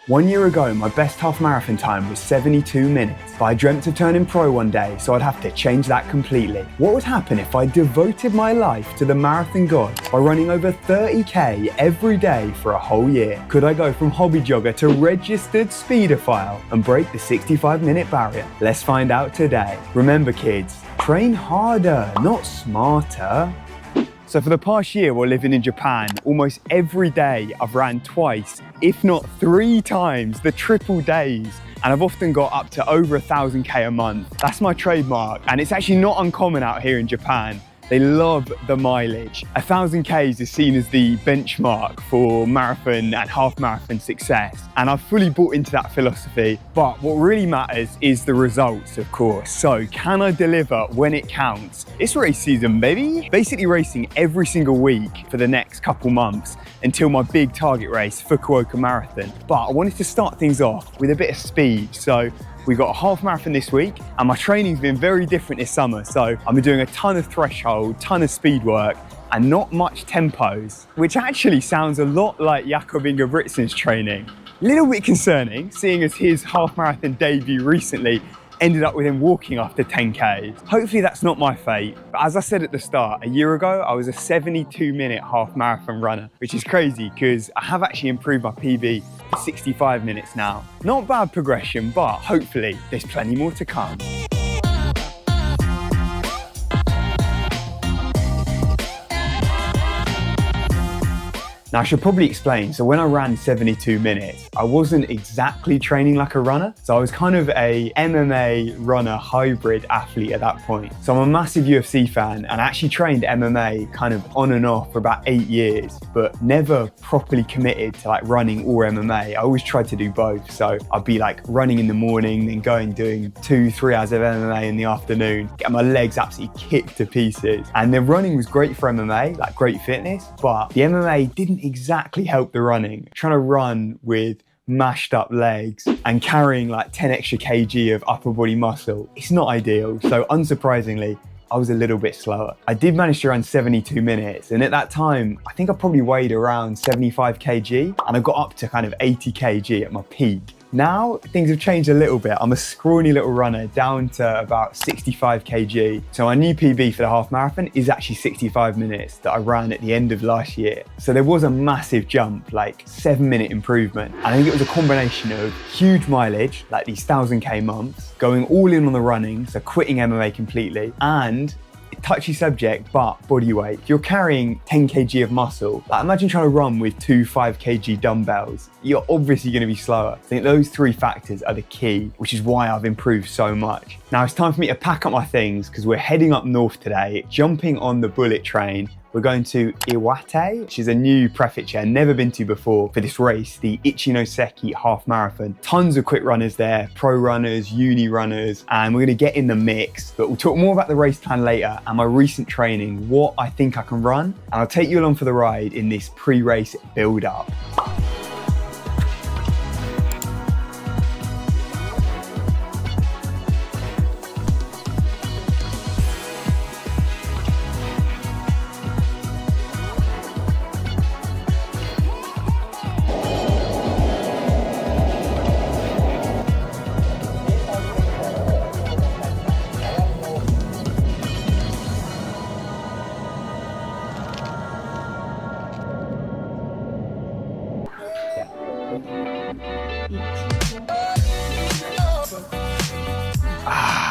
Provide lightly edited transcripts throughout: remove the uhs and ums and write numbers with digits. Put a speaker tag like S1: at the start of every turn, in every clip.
S1: 1 year ago, my best half marathon time was 72 minutes, but I dreamt of turning pro one day, so I'd have to change that completely. What would happen if I devoted my life to the marathon god by running over 30k every day for a whole year? Could I go from hobby jogger to registered speedophile and break the 65-minute barrier? Let's find out today. Remember kids, train harder, not smarter. So for the past year while living in Japan, almost every day I've ran twice, if not 3 times, the triple days. And I've often got up to over 1,000k a month. That's my trademark, and it's actually not uncommon out here in Japan. They love the mileage. 1,000Ks is seen as the benchmark for marathon and half marathon success. And I've fully bought into that philosophy, but what really matters is the results, of course. So can I deliver when it counts? It's race season, baby. Basically racing every single week for the next couple months until my big target race, Fukuoka Marathon. But I wanted to start things off with a bit of speed. So we got a half marathon this week, and my training's been very different this summer. So I've been doing a ton of threshold, ton of speed work, and not much tempos, which actually sounds a lot like Jakob Ingebrigtsen's training. A little bit concerning, seeing as his half marathon debut recently ended up with him walking after 10Ks. Hopefully that's not my fate. But as I said at the start, a year ago, I was a 72-minute half marathon runner, which is crazy because I have actually improved my PB to 65 minutes now. Not bad progression, but hopefully there's plenty more to come. Now I should probably explain, so when I ran 72 minutes, I wasn't exactly training like a runner. So I was kind of a MMA runner hybrid athlete at that point. So I'm a massive UFC fan and I actually trained MMA kind of on and off for about 8 years, but never properly committed to like running or MMA. I always tried to do both. So I'd be like running in the morning, then doing 2-3 hours of MMA in the afternoon, get my legs absolutely kicked to pieces. And the running was great for MMA, like great fitness, but the MMA didn't exactly help the running. Trying to run with mashed up legs and carrying like 10 extra kg of upper body muscle, it's not ideal. So unsurprisingly, I was a little bit slower. I did manage to run 72 minutes, and at that time, I think I probably weighed around 75 kg, and I got up to kind of 80 kg at my peak. Now, things have changed a little bit. I'm a scrawny little runner down to about 65 kg. So my new PB for the half marathon is actually 65 minutes that I ran at the end of last year. So there was a massive jump, like 7-minute improvement. And I think it was a combination of huge mileage, like these 1,000K months, going all in on the running, so quitting MMA completely, and touchy subject, but body weight. If you're carrying 10 kg of muscle, like imagine trying to run with 2 5 kg dumbbells, you're obviously going to be slower. I think those 3 factors are the key, which is why I've improved so much. Now it's time for me to pack up my things because we're heading up north today, jumping on the bullet train. We're going to Iwate, which is a new prefecture, never been to before for this race, the Ichinoseki half marathon. Tons of quick runners there, pro runners, uni runners, and we're gonna get in the mix. But we'll talk more about the race plan later and my recent training, what I think I can run, and I'll take you along for the ride in this pre-race build-up.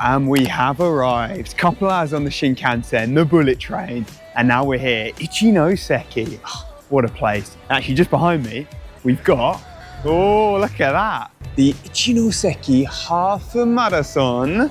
S1: And we have arrived. Couple hours on the Shinkansen, the bullet train, and now we're here. Ichinoseki. Oh, what a place. Actually, just behind me, we've got, oh, look at that. The Ichinoseki Half Marathon.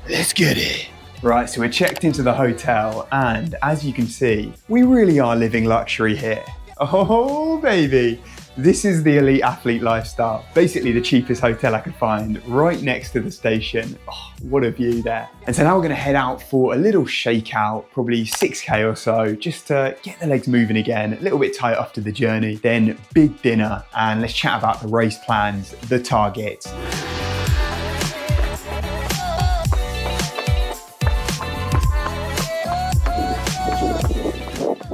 S1: Let's get it. Right, so we're checked into the hotel, and as you can see, we really are living luxury here. Oh, baby. This is the elite athlete lifestyle. Basically the cheapest hotel I could find, right next to the station. Oh, what a view there. And so now we're gonna head out for a little shakeout, probably 6K or so, just to get the legs moving again, a little bit tight after the journey, then big dinner, and let's chat about the race plans, the targets.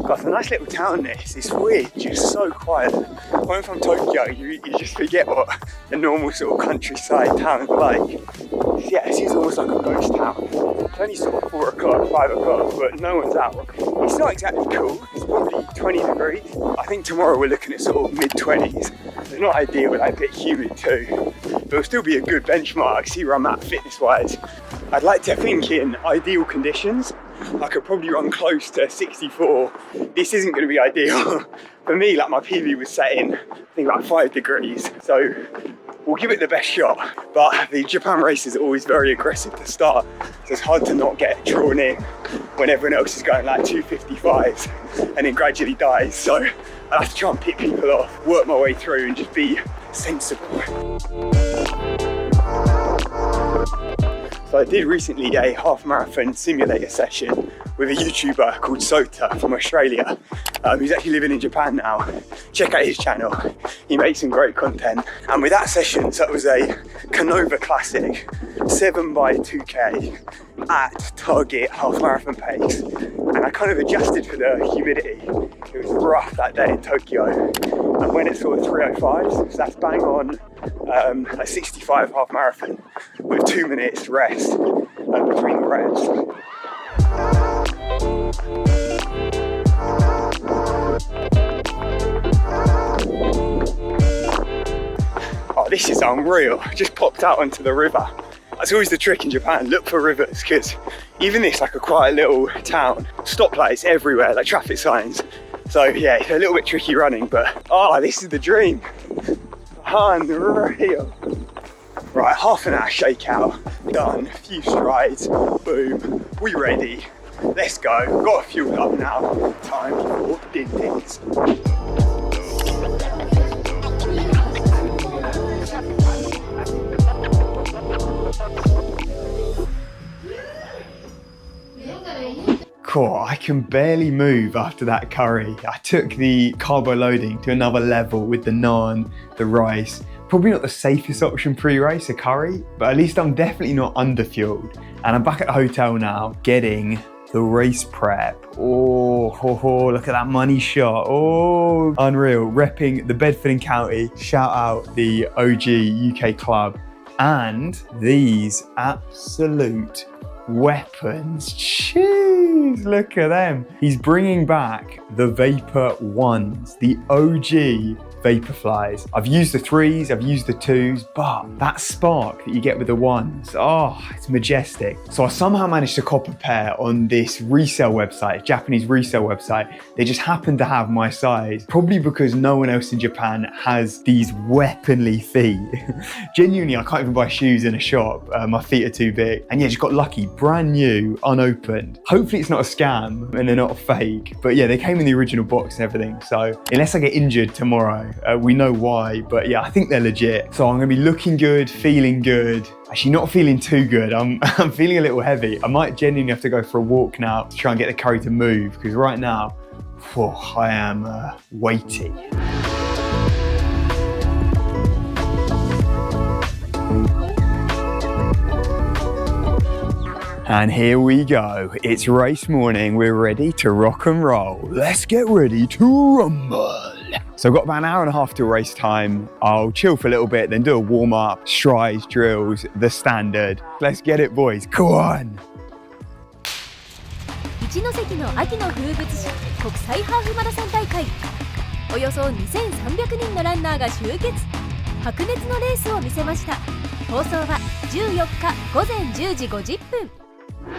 S1: God, it's a nice little town this. It's weird, just so quiet. coming from Tokyo, you just forget what a normal sort of countryside town is like. Yeah, this is almost like a ghost town. It's only sort of 4 o'clock, 5 o'clock, but no one's out. It's not exactly cool, it's probably 20 degrees. I think tomorrow we're looking at sort of mid-20s. It's not ideal, like a bit humid too. But it'll still be a good benchmark, see where I'm at fitness-wise. I'd like to think in ideal conditions, I could probably run close to 64. This isn't going to be ideal. For me, like my PB was set in, I think about 5 degrees. So we'll give it the best shot. But the Japan races are always very aggressive to start. So it's hard to not get drawn in when everyone else is going like 255s and then gradually dies. So I have to try and pick people off, work my way through and just be sensible. So I did recently a half marathon simulator session with a YouTuber called Sota from Australia, who's actually living in Japan now. Check out his channel, he makes some great content. And with that session, so it was a Canova Classic 7x2k at target half marathon pace. And I kind of adjusted for the humidity. It was rough that day in Tokyo. And when it's sort of 3:05, so that's bang on a 65 half marathon with 2 minutes rest between the reps. Oh, this is unreal. Just popped out onto the river. That's always the trick in Japan, look for rivers, because even this, like a quiet little town, stoplights everywhere, like traffic signs. So yeah, it's a little bit tricky running, but oh, this is the dream. Unreal. Right, half an hour shakeout, done, a few strides, boom, we ready. Let's go, got to fuel up now, time for din dins. Cool, I can barely move after that curry. I took the carbo loading to another level with the naan, the rice. Probably not the safest option pre-race, a curry, but at least I'm definitely not underfueled. And I'm back at the hotel now, getting the race prep. Oh, look at that money shot. Oh, unreal. Repping the Bedford and County. Shout out the OG UK club. And these absolute weapons. Jeez, look at them. He's bringing back the Vapor ones, the OG Vaporflies. I've used the 3s, I've used the 2s, but that spark that you get with the 1s, oh, it's majestic. So I somehow managed to cop a pair on this resale website, Japanese resale website. They just happen to have my size, probably because no one else in Japan has these weaponly feet. Genuinely, I can't even buy shoes in a shop. My feet are too big. And yeah, just got lucky, brand new, unopened. Hopefully it's not a scam and they're not fake, but yeah, they came in the original box and everything. So unless I get injured tomorrow, we know why, but yeah, I think they're legit. So I'm gonna be looking good, feeling good. Actually not feeling too good. I'm feeling a little heavy. I might genuinely have to go for a walk now to try and get the curry to move, because right now, I am weighty. And here we go. It's race morning. We're ready to rock and roll. Let's get ready to rumble. So I've got about an hour and a half till race time. I'll chill for a little bit, then do a warm up, strides, drills, the standard. Let's get it, boys. Go on.
S2: 一関の秋の風物詩国際ハーフマラソン大会。およそ2300人のランナーが集結。白熱のレースを見せました。放送は14日午前10時50分。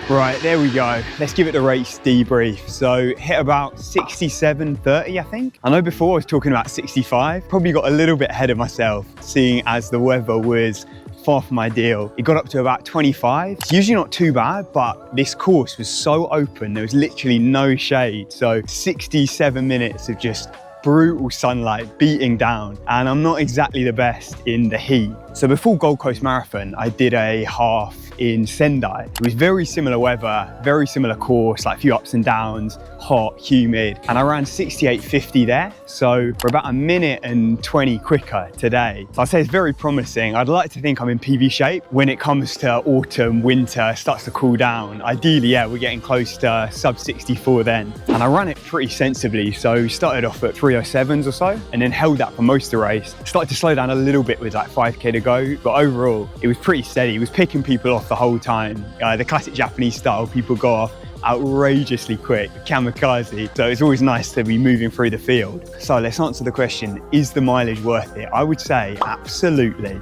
S1: Right, there we go. Let's give it the race debrief. So hit about 67.30, I think. I know before I was talking about 65. Probably got a little bit ahead of myself, seeing as the weather was far from ideal. It got up to about 25. It's usually not too bad, but this course was so open. There was literally no shade. So 67 minutes of just brutal sunlight beating down, and I'm not exactly the best in the heat. So before Gold Coast Marathon, I did a half in Sendai. It was very similar weather, very similar course, like a few ups and downs, hot, humid, and I ran 68.50 there. So we're about a minute and 20 quicker today. So I'd say it's very promising. I'd like to think I'm in PB shape when it comes to autumn, winter, starts to cool down. Ideally, yeah, we're getting close to sub 64 then. And I ran it pretty sensibly. So started off at 307s or so, and then held that for most of the race. Started to slow down a little bit with like 5K to go, but overall, it was pretty steady. It was picking people off the whole time. The classic Japanese style, people go off outrageously quick, kamikaze. So it's always nice to be moving through the field. So let's answer the question, is the mileage worth it? I would say absolutely.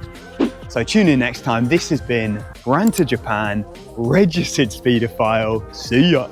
S1: So tune in next time. This has been Ran to Japan, registered speedophile. See ya.